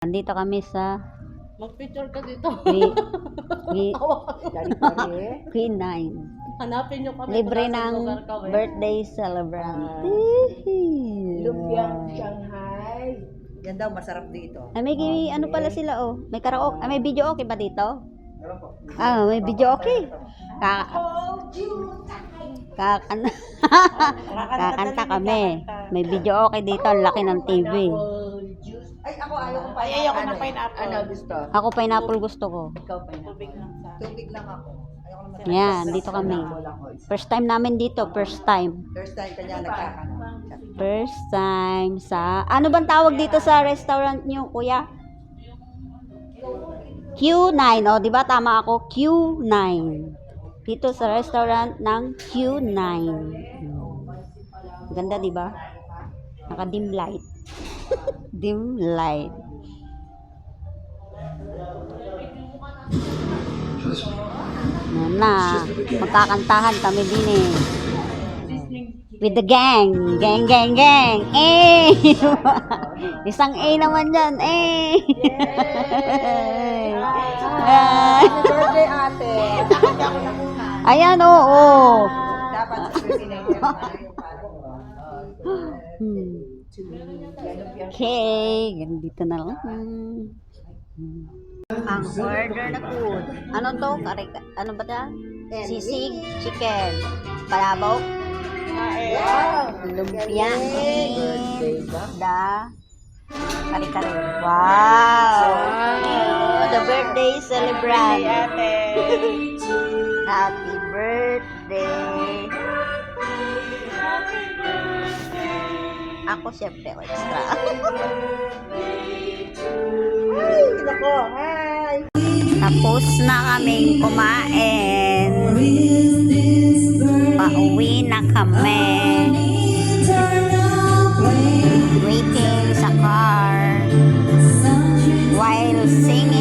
Nandito kami sa Mag-picture ka dito. Queen 9. Hanapin nyo kami. Libre kung nasaan ng lugar kami. birthday celebrant. Lumpiang Shanghai. Yan daw, masarap dito. Ay, may ano pala sila oh. May karaoke. May video okay ba dito? Ah, may video okay. Kakanta kami. May video okay dito. Ang laki ng TV. Ay, ako ayaw ko pa. Ay, ayoko ng pineapple. Ano gusto? Ako pineapple gusto ko. Ikaw pineapple. Tubig lang sa Tubig lang ako. Ayoko naman. Yan, dito kami. First time namin dito. First time. First time kanya nagkakano. First time sa... Ano bang tawag dito sa restaurant nyo, kuya? Q9. O, di ba tama ako? Q9. Dito sa restaurant ng Q9. Ganda, di ba? Naka-dim light. Dim light. Na, magkakantahan kami din eh. With the gang. Gang, gang, gang. Eh! Isang A naman dyan. Eh! Happy birthday, ate. Ayan, oo. Dapat sa president. Okay, ganito na lang. Ang order na food. Ano to? Ano ba ta? Sisig, chicken, palabok, lumpia, da, kari-kari. Wow! The birthday celebrant. Happy birthday. Ako siyempre extra. Ay, nako. Hi. Tapos na kaming kumain. Pauwi na kami. Waiting sa car while singing.